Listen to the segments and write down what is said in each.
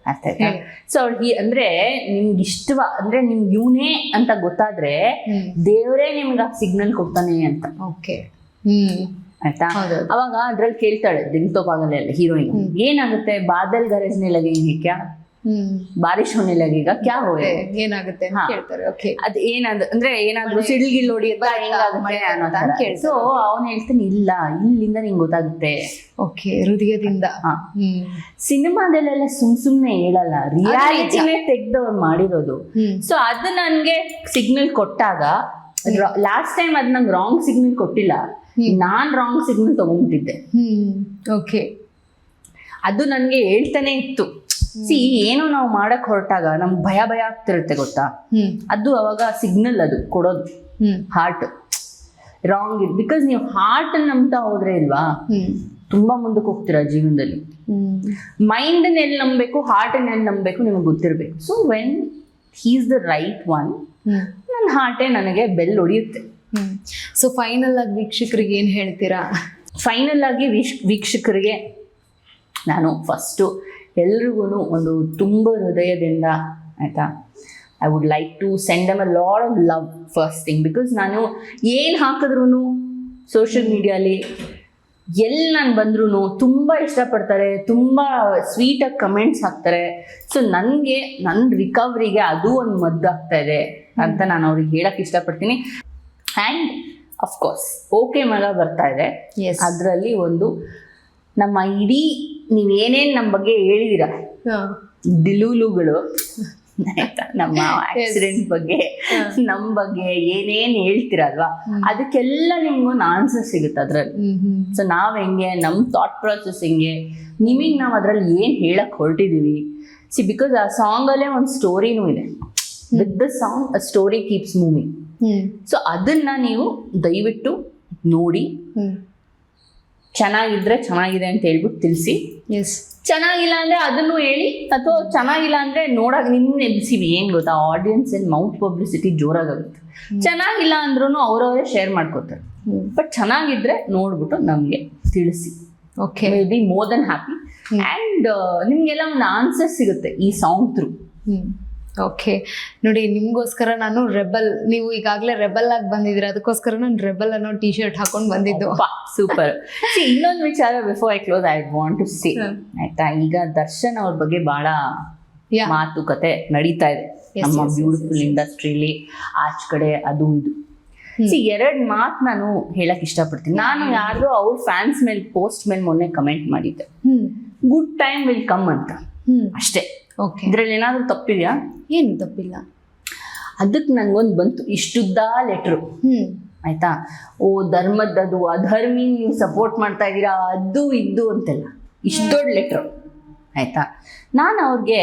ಅರ್ಥ ಆಯ್ತಾ? ಸೊ ಅಂದ್ರೆ ನಿಮ್ಗೆ ಇಷ್ಟವ ಅಂದ್ರೆ ನಿಮ್ಗೆ ಇವನೇ ಅಂತ ಗೊತ್ತಾದ್ರೆ ದೇವರೇ ನಿಮ್ಗೆ ಆ ಸಿಗ್ನಲ್ ಕೊಡ್ತಾನೆ ಅಂತ. ಓಕೆ. ಆಯ್ತಾ? ಅವಾಗ ಅದ್ರಲ್ಲಿ ಕೇಳ್ತಾಳೆ ದಿಲ್ ಹೀರೋಯಿನ್, ಏನಾಗುತ್ತೆ ಬಾದಲ್ ಗರಜ್ನೆ ಲಗೇಂಗೆ ಕ್ಯಾ ಬಾರಿಶ್ ಹೋನೆ ಲಗೇಗಾ ಕ್ಯಾ ಹೋಯ್, ಏನಾಗುತ್ತೆ ಕೇಳ್ತಾರೆ. ಓಕೆ. ಅದ್ ಅಂದ್ರೆ ಏನಾದ್ರು ಸಿಡಿಲ್ಗಿಲ್ ನೋಡಿ ಹೆಂಗಾಗುತ್ತೆ. ಸೊ ಅವನ್ ಹೇಳ್ತಾನೆ ಇಲ್ಲ, ಇಲ್ಲಿಂದ ನಿಂಗೆ ಗೊತ್ತಾಗುತ್ತೆ. ಓಕೆ, ಹೃದಯದಿಂದ. ಸಿನಿಮಾದಲ್ಲೆಲ್ಲ ಸುಮ್ನೆ ಹೇಳಲ್ಲ, ರಿಯಾಲಿಟಿನೇ ತೆಗ್ದವ್ರು ಮಾಡಿರೋದು. ಸೊ ಅದು ನನ್ಗೆ ಸಿಗ್ನಲ್ ಕೊಟ್ಟಾಗ, ಲಾಸ್ಟ್ ಟೈಮ್ ಅದ್ ನಂಗೆ ರಾಂಗ್ ಸಿಗ್ನಲ್ ಕೊಟ್ಟಿಲ್ಲ, ನಾನ್ ರಾಂಗ್ ಸಿಗ್ನಲ್ ತಗೊಂಡ್ಬಿಟ್ಟಿದ್ದೆ. ಓಕೆ. ಅದು ನನ್ಗೆ ಹೇಳ್ತಾನೆ ಇತ್ತು. ಏನೋ ನಾವು ಮಾಡಕ್ ಹೊರಟಾಗ ನಮ್ಗೆ ಭಯ ಆಗ್ತಿರುತ್ತೆ ಗೊತ್ತಾ, ಅದು ಅವಾಗ ಸಿಗ್ನಲ್ ಅದು ಕೊಡೋದು. ಹಾರ್ಟ್ ರಾಂಗ್ ಬಿಕಾಸ್ ನೀವು ಹಾರ್ಟ್ ನಂಬ್ತಾ ಹೋದ್ರೆ ಇಲ್ವಾ ತುಂಬಾ ಮುಂದಕ್ಕೆ ಹೋಗ್ತೀರಾ ಜೀವನದಲ್ಲಿ. ಮೈಂಡ್ ಎಲ್ಲಿ ನಂಬಬೇಕು, ಹಾರ್ಟ್ ಎಲ್ಲಿ ನಂಬಬೇಕು ನಿಮಗೆ ಗೊತ್ತಿರ್ಬೇಕು. So when he is the right one, ನನ್ನ ಹಾರ್ಟೇ ನನಗೆ ಬೆಲ್ ಹೊಡಿಯುತ್ತೆ. ಸೊ ಫೈನಲ್ ಆಗಿ ವೀಕ್ಷಕರಿಗೆ ಏನ್ ಹೇಳ್ತೀರಾ? ಫೈನಲ್ ಆಗಿ ವೀಕ್ಷಕರಿಗೆ ನಾನು ಫಸ್ಟು ಎಲ್ರಿಗೂ ಒಂದು ತುಂಬ ಹೃದಯದಿಂದ, ಆಯಿತಾ, I would like to send them a lot of love first thing. Because ನಾನು ಏನು ಹಾಕಿದ್ರು ಸೋಷಿಯಲ್ ಮೀಡಿಯಾಲಿ ಎಲ್ಲಿ ನಾನು ಬಂದ್ರೂ ತುಂಬ ಇಷ್ಟಪಡ್ತಾರೆ, ತುಂಬ ಸ್ವೀಟಾಗಿ ಕಮೆಂಟ್ಸ್ ಹಾಕ್ತಾರೆ. ಸೊ ನನಗೆ ನನ್ನ ರಿಕವರಿಗೆ ಅದು ಒಂದು ಮದ್ದಾಗ್ತಾ ಇದೆ ಅಂತ ನಾನು ಅವ್ರಿಗೆ ಹೇಳಕ್ಕೆ ಇಷ್ಟಪಡ್ತೀನಿ. ಆ್ಯಂಡ್ ಅಫ್ಕೋರ್ಸ್ ಓಕೆ ಮಗ ಬರ್ತಾ ಇದೆ, ಅದರಲ್ಲಿ ಒಂದು ನಮ್ಮ ಇಡೀ ನೀವೇನೇನು ನಮ್ಮ ಬಗ್ಗೆ ಹೇಳಿದೀರ ಡಿಲೂಲುಗಳು, ನಮ್ಮ ಆಕ್ಸಿಡೆಂಟ್ ಬಗ್ಗೆ, ನಮ್ಮ ಬಗ್ಗೆ ಏನೇನು ಹೇಳ್ತೀರಲ್ವಾ, ಅದಕ್ಕೆಲ್ಲ ನಿಮ್ಗೊಂದು ಆನ್ಸರ್ ಸಿಗುತ್ತೆ ಅದ್ರಲ್ಲಿ. ಸೊ ನಾವ್ ಹೆಂಗೆ, ನಮ್ಮ ಥಾಟ್ ಪ್ರಾಸೆಸ್ ಹೆಂಗೆ, ನಿಮಗೆ ನಾವು ಅದ್ರಲ್ಲಿ ಏನು ಹೇಳಕ್ ಹೊರಟಿದೀವಿ. ಸಿ ಬಿಕಾಸ್ ಆ ಸಾಂಗಲ್ಲೇ ಒಂದು ಸ್ಟೋರಿನೂ ಇದೆ. With the song a story keeps moving. So ಅದನ್ನ ನೀವು ದಯವಿಟ್ಟು ನೋಡಿ, ಚೆನ್ನಾಗಿದ್ರೆ ಚೆನ್ನಾಗಿದೆ ಅಂತ ಹೇಳ್ಬಿಟ್ಟು ತಿಳಿಸಿ. ಚೆನ್ನಾಗಿಲ್ಲ ಅಂದ್ರೆ ಅದನ್ನು ಹೇಳಿ, ಅಥವಾ ಚೆನ್ನಾಗಿಲ್ಲ ಅಂದ್ರೆ ನೋಡಾಗ ನಿಮ್ನ ಎಬ್ಸಿವಿ. ಏನ್ ಗೊತ್ತಾ, ಆಡಿಯನ್ಸ್ ಏನ್ ಮೌತ್ ಪಬ್ಲಿಸಿಟಿ ಜೋರಾಗುತ್ತೆ. ಚೆನ್ನಾಗಿಲ್ಲ ಅಂದ್ರೂ ಅವ್ರವರೇ ಶೇರ್ ಮಾಡ್ಕೋತಾರೆ. ಬಟ್ ಚೆನ್ನಾಗಿದ್ರೆ ನೋಡ್ಬಿಟ್ಟು ನಮ್ಗೆ ತಿಳಿಸಿ. Okay, will be more than happy. And ನಿಮ್ಗೆಲ್ಲ ಒಂದು ಆನ್ಸರ್ ಸಿಗುತ್ತೆ ಈ ಸಾಂಗ್ ಥ್ರೂ. ಓಕೆ, ನೋಡಿ ನಿಮ್ಗೋಸ್ಕರ ನಾನು ರೆಬಲ್, ನೀವು ಈಗಾಗಲೇ ರೆಬಲ್ ಆಗಿ ಬಂದಿದ್ದೀರಾ, ಅದಕ್ಕೋಸ್ಕರ ನಾನು ರೆಬಲ್ ಅನ್ನೋ ಟಿ ಶರ್ಟ್ ಹಾಕೊಂಡು ಬಂದಿದ್ದು. ಸೂಪರ್. ಇನ್ನೊಂದು ವಿಚಾರ before I close I want to say, ಆಯ್ತಾ, ಈಗ ದರ್ಶನ್ ಅವ್ರ ಬಗ್ಗೆ ಬಹಳ ಮಾತುಕತೆ ನಡೀತಾ ಇದೆ ನಮ್ಮ ಬ್ಯೂಟಿಫುಲ್ ಇಂಡಸ್ಟ್ರಿಲಿ, ಆಚ್ ಕಡೆ ಅದು ಇದು. ಎರಡು ಮಾತು ನಾನು ಹೇಳಕ್ ಇಷ್ಟಪಡ್ತೀನಿ. ನಾನು ಯಾರ್ದು ಅವ್ರ ಫ್ಯಾನ್ಸ್ ಮೇಲೆ ಪೋಸ್ಟ್ ಮೇಲೆ ಮೊನ್ನೆ ಕಮೆಂಟ್ ಮಾಡಿದ್ದೆ, ಗುಡ್ ಟೈಮ್ ವಿಲ್ ಕಮ್ ಅಂತ, ಅಷ್ಟೇ. ಇದ್ರಲ್ಲಿ ಏನಾದ್ರು ತಪ್ಪಿದ್ಯಾ? ಏನು ತಪ್ಪಿಲ್ಲ. ಅದಕ್ಕೆ ನನ್ಗೊಂದು ಬಂತು ಇಷ್ಟುದ್ದ ಲೆಟ್ರು, ಆಯ್ತಾ, ಓ ಧರ್ಮದ್ದು ಅಧರ್ಮಿ ನೀವು ಸಪೋರ್ಟ್ ಮಾಡ್ತಾ ಇದ್ದೀರಾ, ಅದು ಇದ್ದು ಅಂತೆಲ್ಲ ಇಷ್ಟು ದೊಡ್ಡ ಲೆಟ್ರು, ಆಯ್ತಾ. ನಾನು ಅವ್ರಿಗೆ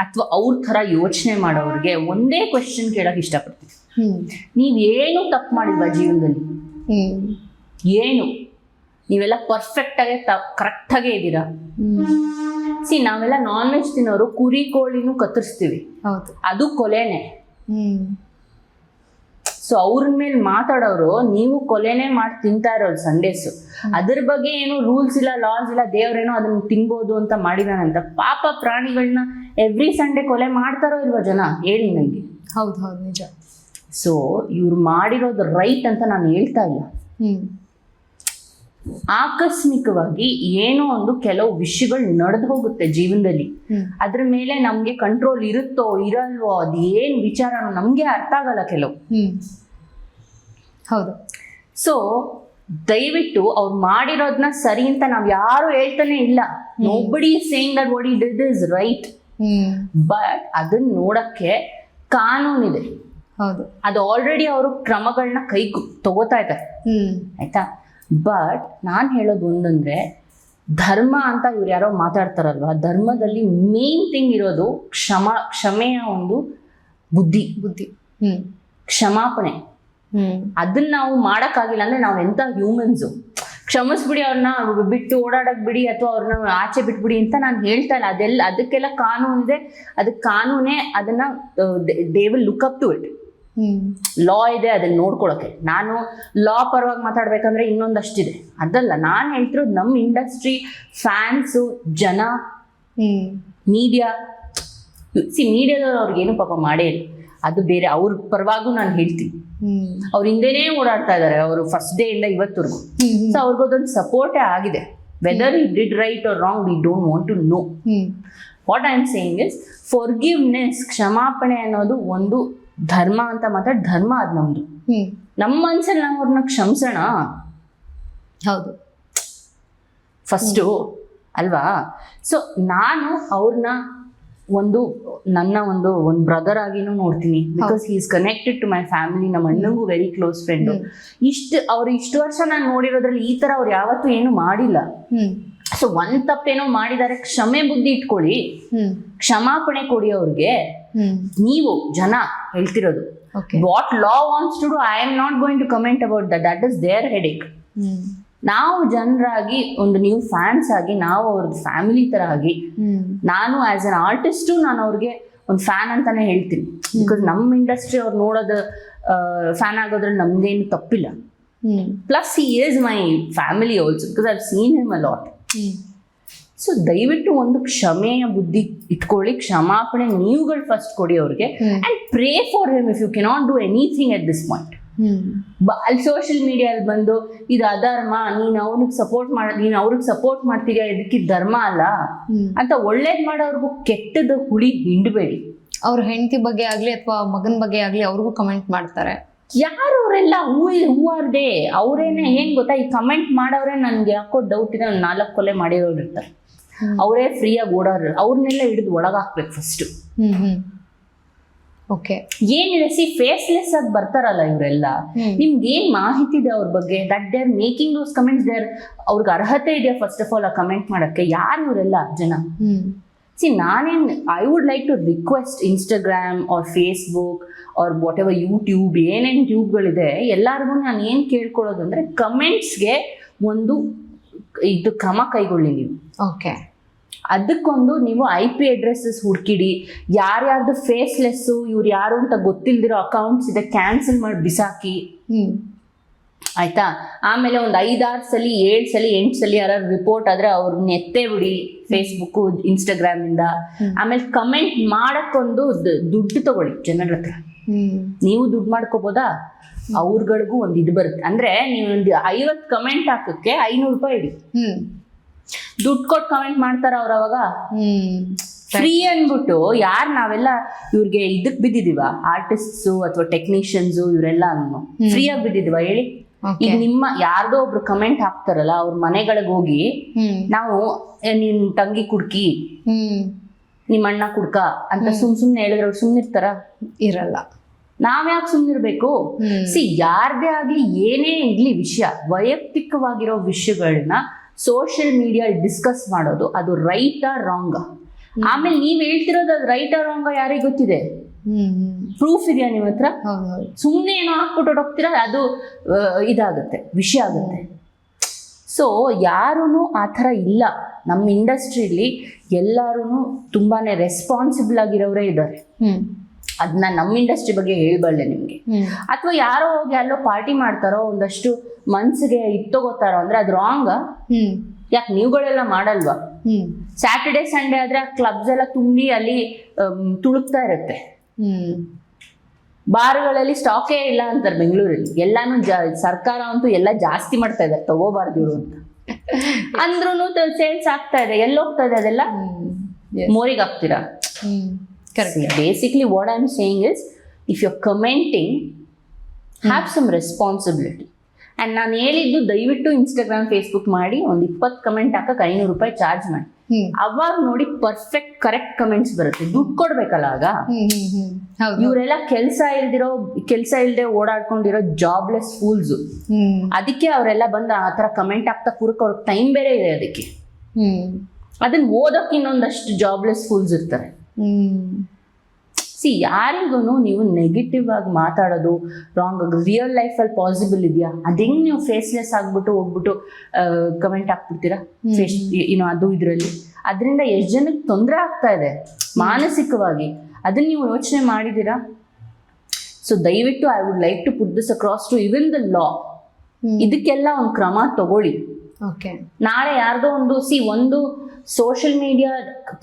ಅಥವಾ ಅವ್ರ ಥರ ಯೋಚನೆ ಮಾಡೋವ್ರಿಗೆ ಒಂದೇ ಕ್ವೆಶ್ಚನ್ ಕೇಳಕ್ಕೆ ಇಷ್ಟಪಡ್ತೀನಿ. ನೀವೇನು ತಪ್ಪು ಮಾಡಿಲ್ವಾ ಜೀವನದಲ್ಲಿ? ಏನು ನೀವೆಲ್ಲ ಪರ್ಫೆಕ್ಟಾಗೆ ಕರೆಕ್ಟಾಗೇ ಇದ್ದೀರಾ? ನಾವೆಲ್ಲ ನಾನ್ ವೆಜ್ ತಿನ್ನೋರು ಕುರಿ ಕೋಳಿನೂ ಕತ್ತರಿಸ್ತೀವಿ, ಅದು ಕೊಲೆನೆ. ಸೊ ಅವ್ರ ಮೇಲೆ ಮಾತಾಡೋರು ನೀವು ಕೊಲೆನೇ ಮಾಡಿ ತಿಂತಾ ಇರೋದು ಸಂಡೇಸು. ಅದ್ರ ಬಗ್ಗೆ ಏನು ರೂಲ್ಸ್ ಇಲ್ಲ, ಲಾಸ್ ಇಲ್ಲ, ದೇವ್ರೇನೋ ಅದನ್ನ ತಿನ್ಬೋದು ಅಂತ ಮಾಡಿದಾನಂತ. ಪಾಪ ಪ್ರಾಣಿಗಳನ್ನ ಎವ್ರಿ ಸಂಡೇ ಕೊಲೆ ಮಾಡ್ತಾರೋ ಇಲ್ವಾ ಜನ, ಹೇಳಿ ನನಗೆ. ಹೌದು ಹೌದು, ನಿಜ. ಸೊ ಇವ್ರು ಮಾಡಿರೋದು ರೈಟ್ ಅಂತ ನಾನು ಹೇಳ್ತಾ ಇಲ್ಲ. ಆಕಸ್ಮಿಕವಾಗಿ ಏನೋ ಒಂದು ಕೆಲವು ವಿಷಯಗಳು ನಡೆದು ಹೋಗುತ್ತೆ ಜೀವನದಲ್ಲಿ, ಅದ್ರ ಮೇಲೆ ನಮ್ಗೆ ಕಂಟ್ರೋಲ್ ಇರುತ್ತೋ ಇರಲ್ವೋ, ಅದು ಏನ್ ವಿಚಾರನೋ ನಮ್ಗೆ ಅರ್ಥ ಆಗಲ್ಲ ಕೆಲವು. ಹೌದು. ಸೊ ದಯವಿಟ್ಟು ಅವ್ರು ಮಾಡಿರೋದನ್ನ ಸರಿ ಅಂತ ನಾವ್ ಯಾರು ಹೇಳ್ತಾನೆ ಇಲ್ಲ. Nobody is saying that what he did is right. But ಅದನ್ನ ನೋಡಕ್ಕೆ ಕಾನೂನಿದೆ. ಹೌದು, ಅದು ಆಲ್ರೆಡಿ ಅವರು ಕ್ರಮಗಳನ್ನ ಕೈ ತಗೋತಾ ಇದ್ದಾರೆ, ಆಯ್ತಾ. ಬಟ್ ನಾನು ಹೇಳೋದು ಒಂದಂದ್ರೆ, ಧರ್ಮ ಅಂತ ಇವ್ರು ಯಾರೋ ಮಾತಾಡ್ತಾರಲ್ವಾ, ಧರ್ಮದಲ್ಲಿ ಮೇನ್ ಥಿಂಗ್ ಇರೋದು ಕ್ಷಮೆಯ ಒಂದು ಬುದ್ಧಿ, ಕ್ಷಮಾಪಣೆ. ಅದನ್ನ ನಾವು ಮಾಡೋಕ್ಕಾಗಿಲ್ಲ ಅಂದ್ರೆ ನಾವು ಎಂತ ಹ್ಯೂಮನ್ಸು. ಕ್ಷಮಿಸ್ಬಿಡಿ, ಅವ್ರನ್ನ ಬಿಟ್ಟು ಓಡಾಡಕ್ ಬಿಡಿ, ಅಥವಾ ಅವ್ರನ್ನ ಆಚೆ ಬಿಟ್ಬಿಡಿ ಅಂತ ನಾನು ಹೇಳ್ತಾ ಇಲ್ಲ. ಅದಕ್ಕೆಲ್ಲ ಕಾನೂನಿದೆ. ಅದಕ್ಕೆ ಕಾನೂನೇ ಅದನ್ನ they will look up to it. Law ಇದೆ ಅದನ್ನ ನೋಡ್ಕೊಳಕ್ಕೆ. ನಾನು ಲಾ ಪರವಾಗಿ ಮಾತಾಡ್ಬೇಕಂದ್ರೆ ಇನ್ನೊಂದಷ್ಟಿದೆ, ಅದಲ್ಲ ನಾನು ಹೇಳ್ತಿರೋದು. ನಮ್ಮ ಇಂಡಸ್ಟ್ರಿ ಫ್ಯಾನ್ಸು, ಜನ, ಮೀಡಿಯಾ ಮೀಡಿಯಾದವ್ರು ಅವ್ರಿಗೇನು ಪಾಪ ಮಾಡೇ ಇಲ್ಲ, ಅದು ಬೇರೆ. ಅವ್ರ ಪರವಾಗೂ ನಾನು ಹೇಳ್ತೀನಿ, ಅವ್ರ ಹಿಂದೆನೇ ಓಡಾಡ್ತಾ ಇದ್ದಾರೆ ಅವರು ಫಸ್ಟ್ ಡೇ ಇಂದ ಇವತ್ತವರೆಗೂ. ಸೊ ಅವ್ರಿಗೊಂದೊಂದು ಸಪೋರ್ಟೇ ಆಗಿದೆ. Whether it did right or wrong, we don't want to know. What I am saying is forgiveness, ಕ್ಷಮಾಪಣೆ ಅನ್ನೋದು ಒಂದು ಧರ್ಮ ಅಂತ ಮಾತ್ರ. ಧರ್ಮ ಅದು ನಮ್ದು. ನಮ್ಮ ಮನ್ಸಲ್ಲಿ ನಾವು ಅವ್ರನ್ನ ಕ್ಷಮಿಸೋಣ. ಹೌದು, ಫಸ್ಟು ಅಲ್ವಾ? ಸೊ ನಾನು ಅವ್ರನ್ನ ನನ್ನ ಒಂದು ಬ್ರದರ್ ಆಗಿನೂ ನೋಡ್ತೀನಿ, because he is connected to my family. ನಮ್ಮ ಅಣ್ಣಂಗೂ ವೆರಿ ಕ್ಲೋಸ್ ಫ್ರೆಂಡು. ಇಷ್ಟು ವರ್ಷ ನಾನು ನೋಡಿರೋದ್ರಲ್ಲಿ ಈ ತರ ಅವ್ರು ಯಾವತ್ತೂ ಏನು ಮಾಡಿಲ್ಲ. ಸೊ ಒಂದ್ ತಪ್ಪೇನೋ ಮಾಡಿದ್ದಾರೆ, ಕ್ಷಮೆ ಬುದ್ಧಿ ಇಟ್ಕೊಳ್ಳಿ, ಕ್ಷಮಾಪಣೆ ಕೊಡಿ ಅವ್ರಿಗೆ. ನೀವು ಜನ ಹೇಳ್ತಿರೋದು, what law wants to do, I am not going to comment about that is their headache. ನಾವು ಜನರಾಗಿ ಒಂದು ನೀವು ಫ್ಯಾನ್ಸ್ ಆಗಿ, ನಾವು ಅವ್ರದ್ದು ಫ್ಯಾಮಿಲಿ ತರ ಆಗಿ, ನಾನು ಆಸ್ ಅನ್ ಆರ್ಟಿಸ್ಟು ನಾನು ಅವ್ರಿಗೆ ಒಂದು ಫ್ಯಾನ್ ಅಂತಾನೆ ಹೇಳ್ತೀನಿ. ಬಿಕಾಸ್ ನಮ್ಮ ಇಂಡಸ್ಟ್ರಿ ಅವ್ರು ನೋಡೋದು ಫ್ಯಾನ್ ಆಗೋದ್ರಲ್ಲಿ ನಮ್ದೇನು ತಪ್ಪಿಲ್ಲ. Plus he is my family also, because I have seen him a lot. So ದಯವಿಟ್ಟು ಒಂದು ಕ್ಷಮೆಯ ಬುದ್ಧಿ ಇಟ್ಕೊಳ್ಳಿ, ಕ್ಷಮಾಪಣೆ ನೀವುಗಳು ಫಸ್ಟ್ ಕೊಡಿ ಅವ್ರಿಗೆ. And pray for him if you cannot do anything at this point. ಅಲ್ಲಿ ಸೋಷಿಯಲ್ ಮೀಡಿಯಾದಲ್ಲಿ ಬಂದು ಇದು ಅಧರ್ಮ, ನೀನು ಅವ್ರಿಗೆ ಸಪೋರ್ಟ್ ಮಾಡ್ತೀರಾ, ಇದಕ್ಕೆ ಧರ್ಮ ಅಲ್ಲ ಅಂತ ಒಳ್ಳೇದ್ ಮಾಡೋರ್ಗು ಕೆಟ್ಟದ್ದು ಹುಳಿ ಹಿಂಡಬೇಡಿ. ಅವ್ರ ಹೆಂಡತಿ ಬಗ್ಗೆ ಆಗ್ಲಿ ಅಥವಾ ಮಗನ ಬಗ್ಗೆ ಆಗ್ಲಿ ಅವ್ರಿಗೂ ಕಮೆಂಟ್ ಮಾಡ್ತಾರೆ. ಯಾರು ಅವರೆಲ್ಲ ಹೂ ಆರ್ ದೇ? ಅವ್ರೇನೆ ಏನ್ ಗೊತ್ತಾ, ಈ ಕಮೆಂಟ್ ಮಾಡೋರೆ ನನ್ಗೆ ಯಾಕೋ ಡೌಟ್ ಇದೆ, 4 ಕೊಲೆ ಮಾಡಿರೋರು ಇರ್ತಾರೆ, ಅವರೇ ಫ್ರೀಯಾಗಿ ಓಡೋರು, ಅವ್ರನ್ನೆಲ್ಲ ಹಿಡಿದು ಒಳಗಾಕ್ಬೇಕು ಫಸ್ಟ್. ಓಕೆ, ಏನಿದೆ ಫೇಸ್ಲೆಸ್ ಆಗಿ ಬರ್ತಾರಲ್ಲ ಇವರೆಲ್ಲ, ನಿಮ್ಗೆ ಏನ್ ಮಾಹಿತಿ ಇದೆ ಅವ್ರ ಬಗ್ಗೆ? That they are making those comments, ಅವ್ರಿಗೆ ಅರ್ಹತೆ ಇದೆಯಾ ಫಸ್ಟ್ ಆಫ್ ಆಲ್ ಆ ಕಮೆಂಟ್ ಮಾಡಕ್ಕೆ? ಯಾರು ಇವರೆಲ್ಲ ಜನ? ನಾನೇನ್ I would like to request Instagram or Facebook or whatever YouTube, ಏನೇನು ಟ್ಯೂಬ್ಗಳಿದೆ ಎಲ್ಲರಿಗೂ ನಾನು ಏನು ಕೇಳ್ಕೊಳ್ಳೋದು ಅಂದರೆ, ಕಮೆಂಟ್ಸ್ಗೆ ಒಂದು ಕ್ರಮ ಕೈಗೊಳ್ಳಿ ನೀವು. ಓಕೆ, ಅದಕ್ಕೊಂದು ನೀವು IP ಅಡ್ರೆಸ್ಸಸ್ ಹುಡುಕಿಡಿ. ಯಾರ್ಯಾರ್ದು ಫೇಸ್ಲೆಸ್ಸು, ಇವ್ರು ಯಾರು ಅಂತ ಗೊತ್ತಿಲ್ದಿರೋ ಅಕೌಂಟ್ಸ್ ಇದೆ, ಕ್ಯಾನ್ಸಲ್ ಮಾಡಿ ಬಿಸಾಕಿ. ಆಯ್ತಾ? ಆಮೇಲೆ ಒಂದು 5-6 ಸಲ 7 ಸಲ 8 ಸಲ ಯಾರು ರಿಪೋರ್ಟ್ ಆದ್ರೆ ಅವ್ರನ್ನ ಎತ್ತೇ ಬಿಡಿ ಫೇಸ್ಬುಕ್ ಇನ್ಸ್ಟಾಗ್ರಾಮ್ ಇಂದ. ಆಮೇಲೆ ಕಮೆಂಟ್ ಮಾಡಕ್ಕೊಂದು ದುಡ್ಡು ತಗೊಳ್ಳಿ ಜನರ ಹತ್ರ. ನೀವು ದುಡ್ಡು ಮಾಡ್ಕೋಬೋದಾ? ಅವ್ರಗಳಿಗೂ ಒಂದು ಇದು ಬರುತ್ತೆ. ಅಂದ್ರೆ ನೀವು ಒಂದು 50 ಕಮೆಂಟ್ ಹಾಕಕ್ಕೆ 500 ರೂಪಾಯಿ ಇಡಿ. ದುಡ್ಡು ಕೊಟ್ಟು ಕಮೆಂಟ್ ಮಾಡ್ತಾರ ಅವ್ರ ಅವಾಗ ಫ್ರೀ ಅಂದ್ಬಿಟ್ಟು. ಯಾರು ನಾವೆಲ್ಲ ಇವ್ರಿಗೆ ಇದಕ್ ಬಿದ್ದಿದೀವ, ಆರ್ಟಿಸ್ಟ್ಸು ಅಥವಾ ಟೆಕ್ನಿಷಿಯನ್ಸು ಇವರೆಲ್ಲ ಫ್ರೀಯಾಗಿ ಬಿದ್ದಿದೀವ ಹೇಳಿ? ಈಗ ನಿಮ್ಮ ಯಾರ್ದೋ ಒಬ್ರು ಕಮೆಂಟ್ ಹಾಕ್ತಾರಲ್ಲ, ಅವ್ರ ಮನೆಗಳಿಗೆ ಹೋಗಿ ನಾವು ನಿನ್ ತಂಗಿ ಕುಡ್ಕಿ, ನಿಮ್ಮ ಅಣ್ಣ ಕುಡ್ಕ ಅಂತ ಸುಮ್ನೆ ಹೇಳಿದ್ರೆ ಅವ್ರು ಸುಮ್ನಿರ್ತಾರ? ಇರಲ್ಲ. ನಾವ್ಯಾಕೆ ಸುಮ್ನಿರ್ಬೇಕು? ಯಾರ್ದೇ ಆಗ್ಲಿ ಏನೇ ಇರ್ಲಿ ವಿಷಯ, ವೈಯಕ್ತಿಕವಾಗಿರೋ ವಿಷಯಗಳನ್ನ ಸೋಷಿಯಲ್ ಮೀಡಿಯಾ ಡಿಸ್ಕಸ್ ಮಾಡೋದು ಅದು ರೈಟಾ ರಾಂಗ? ಆಮೇಲೆ ನೀವ್ ಹೇಳ್ತಿರೋದು ಅದು ರೈಟಾ ರಾಂಗ ಯಾರಿಗೆ ಗೊತ್ತಿದೆ? ಪ್ರೂಫ್ ಇದೆಯಾ ನಿಮ್ಮ ಹತ್ರ? ಸುಮ್ಮನೆ ಏನೋ ಹಾಕ್ಬಿಟ್ಟು ಹೋಗ್ತೀರಾ, ಅದು ಇದಾಗುತ್ತೆ, ವಿಷಯ ಆಗುತ್ತೆ. ಸೊ ಯಾರೂ ಆ ಥರ ಇಲ್ಲ ನಮ್ಮ ಇಂಡಸ್ಟ್ರಿಲಿ. ಎಲ್ಲರೂ ತುಂಬಾನೇ ರೆಸ್ಪಾನ್ಸಿಬಲ್ ಆಗಿರೋರೇ ಇದ್ದಾರೆ. ಅದನ್ನ ನಮ್ಮ ಇಂಡಸ್ಟ್ರಿ ಬಗ್ಗೆ ಹೇಳ್ಬಲ್ಲೆ ನಿಮ್ಗೆ. ಅಥವಾ ಯಾರೋ ಹೋಗಿ ಅಲ್ಲೋ ಪಾರ್ಟಿ ಮಾಡ್ತಾರೋ, ಒಂದಷ್ಟು ಮನ್ಸಿಗೆ ಇತ್ತೋಗೋತಾರೋ ಅಂದ್ರೆ ಅದು ರಾಂಗ? ಯಾಕೆ ನೀವುಗಳೆಲ್ಲ ಮಾಡಲ್ವಾ? ಸ್ಯಾಟರ್ಡೆ ಸಂಡೇ ಆದ್ರೆ ಕ್ಲಬ್ಸ್ ಎಲ್ಲ ತುಂಬಿ ಅಲ್ಲಿ ತುಳುಕ್ತಾ ಇರುತ್ತೆ. ಬಾರ್ಗಳಲ್ಲಿ ಸ್ಟಾಕೇ ಇಲ್ಲ ಅಂತಾರೆ ಬೆಂಗಳೂರಲ್ಲಿ. ಎಲ್ಲಾನು ಸರ್ಕಾರ ಅಂತೂ ಎಲ್ಲ ಜಾಸ್ತಿ ಮಾಡ್ತಾ ಇದ್ದಾರೆ, ತಗೋಬಾರ್ದು ಇವರು ಅಂತ ಅಂದ್ರೂ ಸೇಲ್ಸ್ ಆಗ್ತಾ ಇದೆ. ಎಲ್ಲೋಗ್ತಾ ಇದೆ ಅದೆಲ್ಲ? ಮೋರಿಗೆ ಹಾಕ್ತೀರಾ? Basically what I'm saying is, if you're commenting, have some responsibility. And ನಾನು ಹೇಳಿದ್ದು ದಯವಿಟ್ಟು ಇನ್ಸ್ಟಾಗ್ರಾಮ್ ಫೇಸ್ಬುಕ್ ಮಾಡಿ ಒಂದು 20 ಕಮೆಂಟ್ ಹಾಕಕ್ಕೆ 500 ರೂಪಾಯಿ ಚಾರ್ಜ್ ಮಾಡಿ. ಅವಾಗ ನೋಡಿ ಪರ್ಫೆಕ್ಟ್ ಕರೆಕ್ಟ್ ಕಮೆಂಟ್ಸ್ ಬರುತ್ತೆ. ದುಡ್ಡು ಕೊಡ್ಬೇಕಲ್ಲ ಆಗ. ಇವರೆಲ್ಲ ಕೆಲಸ ಇಲ್ದೆ ಓಡಾಡ್ಕೊಂಡಿರೋ ಜಾಬ್ಲೆಸ್ ಫೂಲ್ಸ್. ಅದಕ್ಕೆ ಅವರೆಲ್ಲ ಬಂದು ಆ ಥರ ಕಮೆಂಟ್ ಹಾಕ್ತಾ ಕೂರಕ್ಕೆ ಅವ್ರಿಗೆ ಟೈಮ್ ಬೇರೆ ಇದೆ. ಅದಕ್ಕೆ ಅದನ್ನ ಓದೋಕೆ ಇನ್ನೊಂದಷ್ಟು ಜಾಬ್ಲೆಸ್ ಫೂಲ್ಸ್ ಇರ್ತಾರೆ. ಯಾರಿಗೂ ನೀವು ನೆಗೆಟಿವ್ ಆಗಿ ಮಾತಾಡೋದು ರಾಂಗ್. ರಿಯಲ್ ಲೈಫಲ್ಲಿ ಪಾಸಿಬಲ್ ಇದೆಯಾ? ಅದೇಂಗ್ ನೀವು ಫೇಸ್ಲೆಸ್ ಆಗ್ಬಿಟ್ಟು ಹೋಗ್ಬಿಟ್ಟು ಕಮೆಂಟ್ ಹಾಕ್ಬಿಡ್ತೀರಾ ಅದು ಇದರಲ್ಲಿ? ಅದರಿಂದ ಎಷ್ಟು ಜನಕ್ಕೆ ತೊಂದರೆ ಆಗ್ತಾ ಇದೆ ಮಾನಸಿಕವಾಗಿ, ಅದನ್ನ ನೀವು ಯೋಚನೆ ಮಾಡಿದ್ದೀರಾ? ಸೊ ದಯವಿಟ್ಟು I would like to put this across to even the law. ಇದಕ್ಕೆಲ್ಲ ಒಂದು ಕ್ರಮ ತಗೊಳ್ಳಿ. ಓಕೆ, ನಾಳೆ ಯಾರ್ದೋ ಒಂದು ಸೋಷಿಯಲ್ ಮೀಡಿಯಾ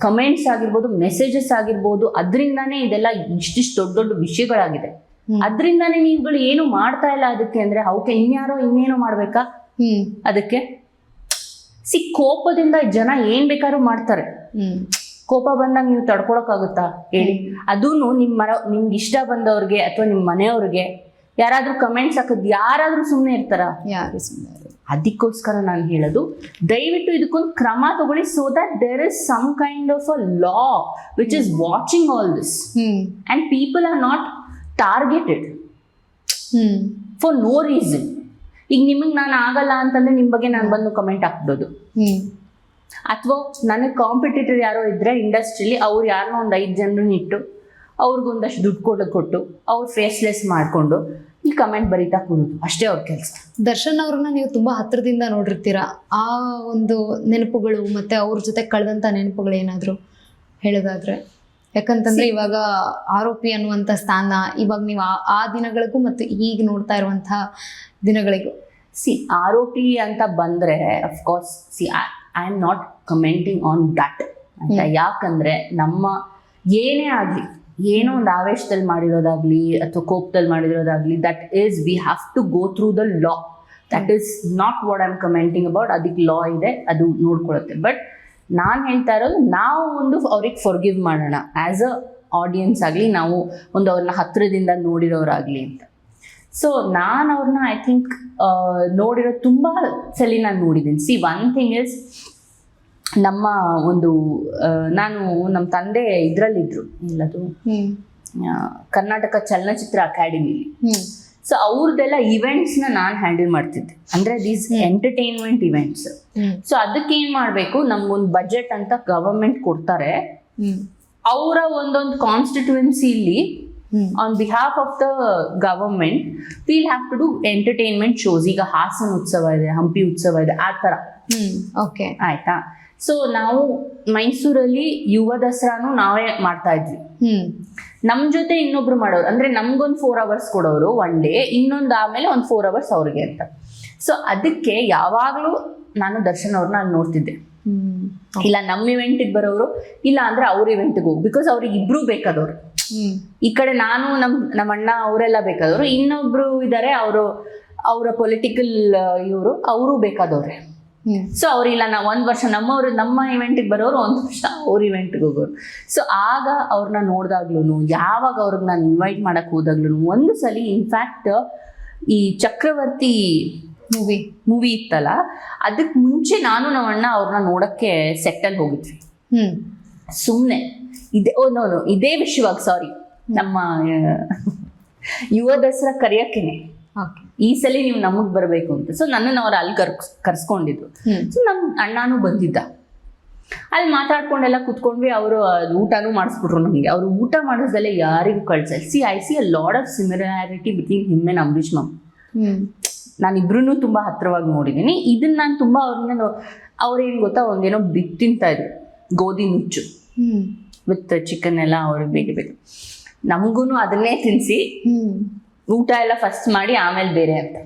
ಕಮೆಂಟ್ಸ್ ಆಗಿರ್ಬೋದು, ಮೆಸೇಜಸ್ ಆಗಿರ್ಬೋದು, ಅದರಿಂದಾನೇ ಇದೆಲ್ಲ ಇಷ್ಟಿಷ್ಟು ದೊಡ್ಡ ದೊಡ್ಡ ವಿಷಯಗಳಾಗಿದೆ. ಅದರಿಂದಾನೇ ನೀವುಗಳು ಏನು ಮಾಡ್ತಾ ಇಲ್ಲ ಅದಕ್ಕೆ ಅಂದ್ರೆ ಅವಕ್ಕೆ ಇನ್ಯಾರೋ ಇನ್ನೇನೋ ಮಾಡ್ಬೇಕಾ ಅದಕ್ಕೆ? ಕೋಪದಿಂದ ಜನ ಏನ್ ಬೇಕಾದ್ರೂ ಮಾಡ್ತಾರೆ. ಕೋಪ ಬಂದಾಗ ನೀವು ತಡ್ಕೊಳಕ್ಕಾಗುತ್ತಾ ಹೇಳಿ? ಅದೂನು ನಿಮ್ಗೆ ಇಷ್ಟ ಬಂದವ್ರಿಗೆ ಅಥವಾ ನಿಮ್ಮ ಮನೆಯವ್ರಿಗೆ ಯಾರಾದ್ರೂ ಕಮೆಂಟ್ಸ್ ಹಾಕದ್ ಯಾರಾದ್ರೂ ಸುಮ್ಮನೆ ಇರ್ತಾರ? ಯಾರು ಸುಮ್ಮನೆ. ಅದಕ್ಕೋಸ್ಕರ ನಾನು ಹೇಳೋದು, ದಯವಿಟ್ಟು ಇದಕ್ಕೊಂದು ಕ್ರಮ ತಗೊಳ್ಳಿ, so that there is some kind of a law which is watching all this and people are not targeted for no reason. ಈಗ ನಿಮಗೆ ನಾನು ಆಗಲ್ಲ ಅಂತಂದ್ರೆ ನಿಮ್ಮ ಬಗ್ಗೆ ನಾನು ಬಂದು ಕಮೆಂಟ್ ಹಾಕ್ಬೋದು. ಅಥವಾ ನನಗೆ ಕಾಂಪಿಟೇಟರ್ ಯಾರೋ ಇದ್ರೆ ಇಂಡಸ್ಟ್ರಿಲಿ, ಅವ್ರು ಯಾರನ್ನೋ ಒಂದು 5 ಜನರನ್ನ ಇಟ್ಟು ಅವ್ರಿಗೊಂದಷ್ಟು ದುಡ್ಡು ಕೊಟ್ಟು ಅವ್ರು ಫೇಸ್ಲೆಸ್ ಮಾಡಿಕೊಂಡು ಇಲ್ಲಿ ಕಮೆಂಟ್ ಬರೀತಾ ಕೂರೋದು ಅಷ್ಟೇ ಅವ್ರ ಕೆಲಸ. ದರ್ಶನ್ ಅವ್ರನ್ನ ನೀವು ತುಂಬಾ ಹತ್ರದಿಂದ ನೋಡಿರ್ತೀರಾ. ಆ ಒಂದು ನೆನಪುಗಳು ಮತ್ತೆ ಅವ್ರ ಜೊತೆ ಕಳೆದಂತ ನೆನಪುಗಳು ಏನಾದ್ರು ಹೇಳೋದಾದ್ರೆ? ಯಾಕಂತಂದ್ರೆ ಇವಾಗ ಆರೋಪಿ ಅನ್ನುವಂಥ ಸ್ಥಾನ, ಇವಾಗ ನೀವು ಆ ದಿನಗಳಿಗೂ ಮತ್ತು ಈಗ ನೋಡ್ತಾ ಇರುವಂತಹ ದಿನಗಳಿಗೂ. ಆರೋಪಿ ಅಂತ ಬಂದ್ರೆ of course I am not commenting on that ಅಂತ. ಯಾಕಂದ್ರೆ ನಮ್ಮ ಏನೇ ಆಗಲಿ, ಏನೋ ಒಂದು ಆವೇಶದಲ್ಲಿ ಮಾಡಿರೋದಾಗ್ಲಿ ಅಥವಾ ಕೋಪದಲ್ಲಿ ಮಾಡಿರೋದಾಗ್ಲಿ, that is we have to go through the law. That is not what I am commenting about. ಅದಕ್ಕೆ ಲಾ ಇದೆ, ಅದು ನೋಡ್ಕೊಳುತ್ತೆ. ಬಟ್ ನಾನು ಹೇಳ್ತಾ ಇರೋದು, ನಾವು ಒಂದು ಅವ್ರಿಗೆ ಫಾರ್ಗಿವ್ ಮಾಡೋಣ ಆ್ಯಸ್ ಅ ಆಡಿಯನ್ಸ್ ಆಗಲಿ, ನಾವು ಒಂದು ಅವ್ರನ್ನ ಹತ್ತಿರದಿಂದ ನೋಡಿರೋರಾಗಲಿ ಅಂತ. ಸೊ ನಾನು ಅವ್ರನ್ನ ಐ ಥಿಂಕ್ ನೋಡಿರೋ ತುಂಬ ಸಲ ನಾನು ನೋಡಿದ್ದೀನಿ. ಒನ್ ಥಿಂಗ್ ಇಸ್, ನಮ್ಮ ಒಂದು ನಾನು ನಮ್ಮ ತಂದೆ ಇದರಲ್ಲಿದ್ದರು, ಎಲ್ಲದು ಕರ್ನಾಟಕ ಚಲನಚಿತ್ರ ಅಕಾಡೆಮಿಲಿ. ಸೊ ಅವ್ರದ್ದೆಲ್ಲ ಇವೆಂಟ್ಸ್ನ ನಾನು ಹ್ಯಾಂಡಲ್ ಮಾಡ್ತಿದ್ದೆ, ಅಂದರೆ ದೀಸ್ ಎಂಟರ್ಟೈನ್ಮೆಂಟ್ ಇವೆಂಟ್ಸ್. ಸೊ ಅದಕ್ಕೆ ಏನು ಮಾಡಬೇಕು, ನಮ್ಗೊಂದು ಬಜೆಟ್ ಅಂತ ಗವರ್ಮೆಂಟ್ ಕೊಡ್ತಾರೆ. ಅವರ ಒಂದೊಂದು ಕಾನ್ಸ್ಟಿಟ್ಯೂನ್ಸಿಲಿ on behalf of the government will have to do entertainment shows. ಈಗ ಹಾಸನ ಉತ್ಸವ ಇದೆ, ಹಂಪಿ ಉತ್ಸವ ಇದೆ, ಆ ಥರ. ಓಕೆ, ಆಯ್ತಾ? ಸೊ ನಾವು ಮೈಸೂರಲ್ಲಿ ಯುವ ದಸರಾನು ನಾವೇ ಮಾಡ್ತಾ ಇದ್ವಿ. ನಮ್ಮ ಜೊತೆ ಇನ್ನೊಬ್ರು ಮಾಡೋರು, ಅಂದ್ರೆ ನಮ್ಗೊಂದು 4 hours ಕೊಡೋರು ಒನ್ ಡೇ, ಇನ್ನೊಂದು ಆಮೇಲೆ ಒಂದು 4 hours ಅವ್ರಿಗೆ ಅಂತ. ಸೊ ಅದಕ್ಕೆ ಯಾವಾಗಲೂ ನಾನು ದರ್ಶನ್ ಅವ್ರನ್ನ ಅಲ್ಲಿ ನೋಡ್ತಿದ್ದೆ. ಇಲ್ಲ ನಮ್ಮ ಇವೆಂಟಿಗೆ ಬರೋರು, ಇಲ್ಲ ಅಂದ್ರೆ ಅವ್ರ ಇವೆಂಟ್ಗೆ ಹೋಗಿ, ಬಿಕಾಸ್ ಅವ್ರಿಗೆ ಇಬ್ರು ಬೇಕಾದವ್ರು. ಈ ಕಡೆ ನಾನು ನಮ್ಮ ಅಣ್ಣ ಅವರೆಲ್ಲ ಬೇಕಾದವರು, ಇನ್ನೊಬ್ರು ಇದ್ದಾರೆ ಅವರ ಪೊಲಿಟಿಕಲ್ ಇವರು, ಅವರು ಬೇಕಾದವ್ರೆ. ಸೊ ಅವ್ರಿಲ್ಲ, ನಾವು ಒಂದು ವರ್ಷ ನಮ್ಮ ಇವೆಂಟಿಗೆ ಬರೋರು, ಒಂದು ವರ್ಷ ಅವ್ರ ಇವೆಂಟ್ಗೆ ಹೋಗೋರು. ಸೊ ಆಗ ಅವ್ರನ್ನ ನೋಡಿದಾಗ್ಲೂ, ಯಾವಾಗ ಅವ್ರಿಗೆ ನಾನು ಇನ್ವೈಟ್ ಮಾಡಕ್ಕೆ ಹೋದಾಗ್ಲೂ, ಒಂದು ಸಲ ಇನ್ಫ್ಯಾಕ್ಟ್ ಈ ಚಕ್ರವರ್ತಿ ಮೂವಿ ಇತ್ತಲ್ಲ, ಅದಕ್ಕೆ ಮುಂಚೆ ನಾನು ನಮ್ಮ ಅಣ್ಣ ಅವ್ರನ್ನ ನೋಡಕ್ಕೆ ಸೆಟ್ಟಲ್ಲಿ ಹೋಗಿದ್ವಿ. ಸುಮ್ಮನೆ ಇದೇ ವಿಷಯವಾಗಿ, ಸಾರಿ, ನಮ್ಮ ಯುವ ದಸರಾ ಕರೆಯೋಕ್ಕೇನೆ ಈ ಸಲ ನೀವು ನಮಗೆ ಬರಬೇಕು ಅಂತ. ಸೊ ನನ್ನನ್ನು ಅವ್ರು ಅಲ್ಲಿ ಕರ್ಸ್ಕೊಂಡಿದ್ರು. ಸೊ ನಮ್ಮ ಅಣ್ಣನೂ ಬಂದಿದ್ದ, ಅಲ್ಲಿ ಮಾತಾಡ್ಕೊಂಡೆಲ್ಲ ಕುತ್ಕೊಂಡ್ವಿ. ಅವರು ಊಟನೂ ಮಾಡಿಸ್ಬಿಟ್ರು ನಮಗೆ. ಅವರು ಊಟ ಮಾಡಿಸ್ದಲ್ಲೇ ಯಾರಿಗೂ ಕಳ್ಸಲ್ಲ. I see a lot of similarity between him and Ambareesh ma'am. ನಾನು ಇಬ್ರು ತುಂಬ ಹತ್ರವಾಗಿ ನೋಡಿದ್ದೀನಿ. ಇದನ್ನ ನಾನು ತುಂಬ ಅವ್ರೇನು ಗೊತ್ತಾ, ಒಂದೇನೋ ತಿಂತಾ ಇದ್ರು, ಗೋಧಿ ನುಚ್ಚು ವಿತ್ ಚಿಕನ್ ಎಲ್ಲ ಅವ್ರಿಗೆ ಬೇಕು. ನಮಗೂ ಅದನ್ನೇ ತಿನ್ನಿಸಿ ಊಟ ಎಲ್ಲ ಫಸ್ಟ್ ಮಾಡಿ ಆಮೇಲೆ ಬೇರೆ ಅಂತ.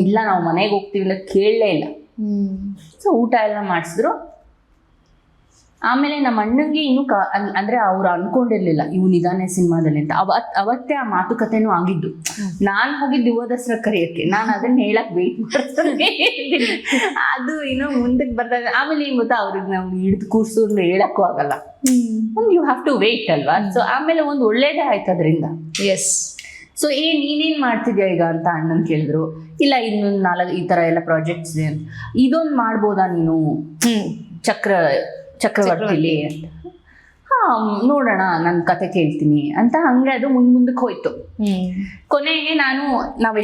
ಇಲ್ಲ, ನಾವು ಮನೆಗೆ ಹೋಗ್ತೀವಿ ಅಂತ ಕೇಳಲೇ ಇಲ್ಲ. ಸೊ ಊಟ ಎಲ್ಲ ಮಾಡಿಸಿದ್ರು. ಆಮೇಲೆ ನಮ್ಮ ಅಣ್ಣಂಗೆ ಇನ್ನೂ ಅಂದ್ರೆ ಅವ್ರು ಅನ್ಕೊಂಡಿರ್ಲಿಲ್ಲ ಇವನಿದಾನೆ ಸಿನಿಮಾದಲ್ಲಿ ಅಂತ. ಅವತ್ತೇ ಆ ಮಾತುಕತೆನೂ ಆಗಿದ್ದು. ನಾನು ಹೋಗಿದ್ದು ಯುವ ದಸರಾ ಕರೆಯೋಕ್ಕೆ, ನಾನು ಅದನ್ನ ಹೇಳಕ್ ವೇಟ್ ಮಾಡ್ತೀನಿ. ಅದು ಇನ್ನೂ ಮುಂದಕ್ಕೆ ಬರ್ತಾರೆ. ಆಮೇಲೆ ಏನ್ ಗೊತ್ತಾ, ಅವ್ರಿಗೆ ನಾವು ಹಿಡಿದು ಕೂರ್ಸೋದು ಹೇಳಕ್ಕೂ ಆಗಲ್ಲ. ಒಂದು ಯು ಹ್ಯಾವ್ ಟು ವೇಟ್ ಅಲ್ವಾ. ಸೊ ಆಮೇಲೆ ಒಂದು ಒಳ್ಳೇದೇ ಆಯ್ತು ಅದರಿಂದ. ಎಸ್. ಸೊ ನೀನೇನು ಮಾಡ್ತಿದ್ಯಾ ಈಗ ಅಂತ ಅಣ್ಣನ್ ಕೇಳಿದ್ರು. ಇಲ್ಲ, ಇನ್ನೊಂದು 4 ಈ ಥರ ಎಲ್ಲ ಪ್ರಾಜೆಕ್ಟ್ಸ್ ಇದೆ ಅಂತ. ಇದೊಂದು ಮಾಡ್ಬೋದಾ ನೀನು ಚಕ್ರವರ್ತಿಲಿ ಅಂತ? ನೋಡೋಣ, ನನ್ನ ಕತೆ ಕೇಳ್ತೀನಿ ಅಂತ. ಹಂಗೆ ಅದು ಮುಂದಕ್ಕೆ ಹೋಯ್ತು. ಕೊನೆಗೆ ನಾವು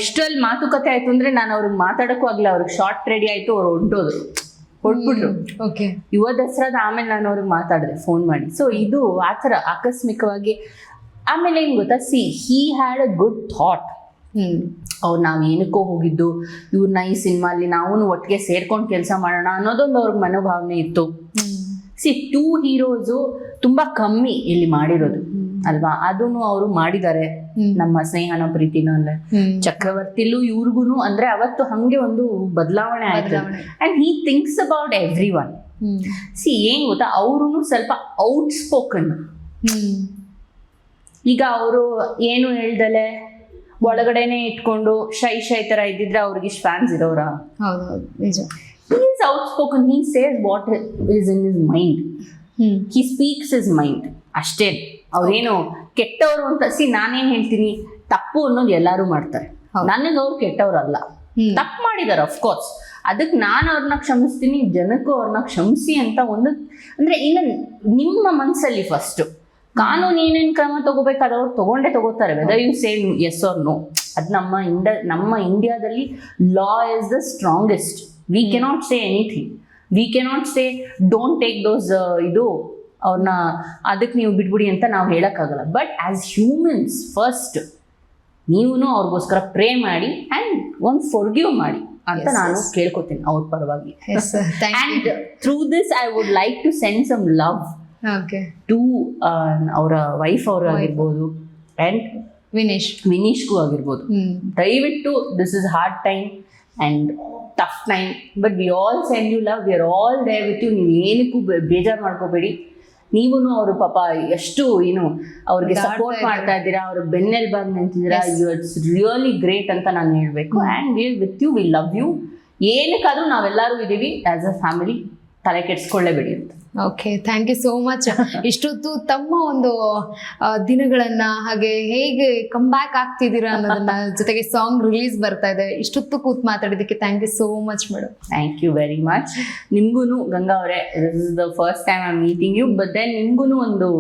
ಎಷ್ಟರಲ್ಲಿ ಮಾತುಕತೆ ಆಯ್ತು ಅಂದ್ರೆ, ನಾನು ಅವ್ರಿಗೆ ಮಾತಾಡಕ್ಕೂ ಆಗಲ್ಲ. ಅವ್ರಿಗೆ ಶಾರ್ಟ್ ರೆಡಿ ಆಯ್ತು, ಅವ್ರು ಹೊರಟ್ಬಿಟ್ರು. ಓಕೆ, ಯುವ ದಸರಾದ ಆಮೇಲೆ ನಾನು ಅವ್ರಿಗೆ ಮಾತಾಡಿದೆ ಫೋನ್ ಮಾಡಿ. ಸೊ ಇದು ಆ ಥರ ಆಕಸ್ಮಿಕವಾಗಿ. ಆಮೇಲೆ ಏನು ಗೊತ್ತಾ, he had a good thought. ಅವ್ರು ನಾವು ಏನಕ್ಕೋ ಹೋಗಿದ್ದು, ಇವ್ರನ್ನ ಈ ಸಿನಿಮಾಲಿ ನಾವು ಒಟ್ಟಿಗೆ ಸೇರ್ಕೊಂಡು ಕೆಲಸ ಮಾಡೋಣ ಅನ್ನೋದೊಂದು ಅವ್ರಿಗೆ ಮನೋಭಾವನೆ ಇತ್ತು. 2 ಹೀರೋಸು ತುಂಬಾ ಕಮ್ಮಿ ಇಲ್ಲಿ ಮಾಡಿರೋದು ಅಲ್ವಾ. ಅದನ್ನು ಅವರು ಮಾಡಿದ್ದಾರೆ. ನಮ್ಮ ಸ್ನೇಹನ ಪ್ರೀತಿನ ಅಲ್ಲೇ ಚಕ್ರವರ್ತಿಲೂ ಇವ್ರಿಗೂ ಅಂದ್ರೆ ಅವತ್ತು ಹಂಗೆ ಒಂದು ಬದಲಾವಣೆ ಆಯ್ತು. And he thinks about every one. ಏನ್ ಗೊತ್ತಾ, ಅವ್ರೂ ಸ್ವಲ್ಪ ಔಟ್ ಸ್ಪೋಕನ್. ಈಗ ಅವರು ಏನು ಹೇಳ್ದಲೆ ಒಳಗಡೆನೆ ಇಟ್ಕೊಂಡು ಶೈ ತರ ಇದ್ದಿದ್ರೆ ಅವ್ರಿಗೆ ಇಷ್ಟು ಫ್ಯಾನ್ಸ್ ಇರೋರ? ಹೌದೌದು, ನಿಜ. He is outspoken. He says what is in his mind. He speaks his mind. ಅಷ್ಟೇ. ಅವ್ರೇನು ಕೆಟ್ಟವರು ಅಂತ ನಾನೇನ್ ಹೇಳ್ತೀನಿ, ತಪ್ಪು ಅನ್ನೋದು ಎಲ್ಲಾರು ಮಾಡ್ತಾರೆ. ನನಗೆ ಅವ್ರು ಕೆಟ್ಟವ್ರಲ್ಲ, ತಪ್ಪು ಮಾಡಿದಾರೆ ಅಫ್ಕೋರ್ಸ್. ಅದಕ್ಕೆ ನಾನು ಅವ್ರನ್ನ ಕ್ಷಮಿಸ್ತೀನಿ, ಜನಕ್ಕೂ ಅವ್ರನ್ನ ಕ್ಷಮಿಸಿ ಅಂತ ಒಂದು ಅಂದ್ರೆ ಇನ್ನ ನಿಮ್ಮ ಮನಸ್ಸಲ್ಲಿ ಫಸ್ಟ್ ಕಾನೂನು ಏನೇನು ಕ್ರಮ ತಗೋಬೇಕಾದವ್ರು ತಗೋತಾರೆ. Whether you say yes or no. ಅದು ನಮ್ಮ ಇಂಡಿಯಾದಲ್ಲಿ law is the strongest. We cannot say anything. We cannot say don't take those ಇದು ಅವ್ರನ್ನ ಅದಕ್ಕೆ ನೀವು ಬಿಟ್ಬಿಡಿ ಅಂತ ನಾವು ಹೇಳೋಕ್ಕಾಗಲ್ಲ. ಬಟ್ ಆಸ್ ಹ್ಯೂಮನ್ಸ್ ಫಸ್ಟ್ ನೀವು ಅವ್ರಿಗೋಸ್ಕರ ಪ್ರೇ ಮಾಡಿ ಆ್ಯಂಡ್ ಒಂದು ಫಾರ್ಗಿವ್ ಮಾಡಿ ಅಂತ ನಾನು ಕೇಳ್ಕೊತೀನಿ ಅವ್ರ ಪರವಾಗಿ. And through this I would like to send some love to ಅವರ ವೈಫ್ ಅವರು ಆಗಿರ್ಬೋದು ಆ್ಯಂಡ್ ವಿನೀಶ್ಗೂ ಆಗಿರ್ಬೋದು. ದಯವಿಟ್ಟು this is hard time and tough time, but we all send you love. We are all there with you. ನೀವು ಏನಕ್ಕೂ ಬೇಜಾರು ಮಾಡ್ಕೋಬೇಡಿ. ನೀವು ಅವರು ಪಾಪ ಎಷ್ಟು ಅವ್ರಿಗೆ ಸಪೋರ್ಟ್ ಮಾಡ್ತಾ ಇದ್ದೀರಾ, ಅವ್ರ ಬೆನ್ನೆಲುಬಾಗಿ ನಿಂತಿದ್ದೀರಾ. ಇಟ್ಸ್ ರಿಯಲಿ ಗ್ರೇಟ್ ಅಂತ ನಾನು ಹೇಳಬೇಕು. And we with you, we love you. ಏನಕ್ಕಾದ್ರೂ ನಾವೆಲ್ಲರೂ ಇದ್ದೀವಿ ಆಸ್ ಅ ಫ್ಯಾಮಿಲಿ. ತಲೆ ಕೆಡಿಸ್ಕೊಳ್ಳೇಬೇಡಿ ಅಂತ. Okay, thank you so much. ಇಷ್ಟೊತ್ತು ತಮ್ಮ ಒಂದು ದಿನಗಳನ್ನ ಹಾಗೆ ಹೇಗೆ ಕಮ್ ಬ್ಯಾಕ್ ಆಗ್ತಿದ್ದೀರಾ ಅನ್ನೋದನ್ನ, ಜೊತೆಗೆ ಸಾಂಗ್ ರಿಲೀಸ್ ಬರ್ತಾ ಇದೆ, ಇಷ್ಟೊತ್ತು ಕೂತ್ ಮಾತಾಡಿದ್ದಕ್ಕೆ thank you so much madam. Thank you very much. ನಿಮ್ಗೂ ಗಂಗಾ ಅವರೇ, this is the first time I am meeting you. But then ನಿಮ್ಗೂ ಒಂದು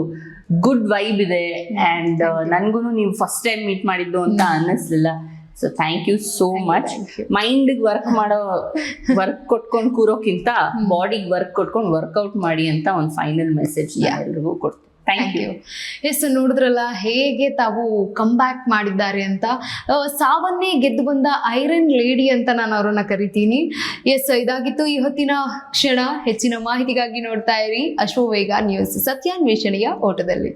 ಗುಡ್ ವೈಬ್ ಇದೆ ಆ್ಯಂಡ್ ನನಗೂ ನೀವು ಫಸ್ಟ್ ಟೈಮ್ ಮೀಟ್ ಮಾಡಿದ್ದು ಅಂತ ಅನ್ನಿಸ್ಲಿಲ್ಲ. So thank you so much. ಮೈಂಡಿಗೆ ವರ್ಕ್ ಕೊಟ್ಕೊಂಡು ಕೂರೋಕ್ಕಿಂತ ಬಾಡಿಗೆ ವರ್ಕ್ ಕೊಟ್ಕೊಂಡು ವರ್ಕೌಟ್ ಮಾಡಿ ಅಂತ ಒಂದು ಫೈನಲ್ ಮೆಸೇಜ್ ಎಲ್ರಿಗೂ ಕೊಡ್ತೀನಿ. Thank you. ಎಸ್, ನೋಡಿದ್ರಲ್ಲ ಹೇಗೆ ತಾವು ಕಮ್ ಬ್ಯಾಕ್ ಮಾಡಿದ್ದಾರೆ ಅಂತ. ಸಾವನ್ನೇ ಗೆದ್ದು ಬಂದ ಐರನ್ ಲೇಡಿ ಅಂತ ನಾನು ಅವರನ್ನ ಕರಿತೀನಿ. ಎಸ್, ಇದಾಗಿತ್ತು ಈ ಹೊತ್ತಿನ ಕ್ಷಣ. ಹೆಚ್ಚಿನ ಮಾಹಿತಿಗಾಗಿ ನೋಡ್ತಾ ಇರಿ ಅಶ್ವವೇಗ ನ್ಯೂಸ್, ಸತ್ಯಾನ್ವೇಷಣೆಯ ಓಟದಲ್ಲಿ.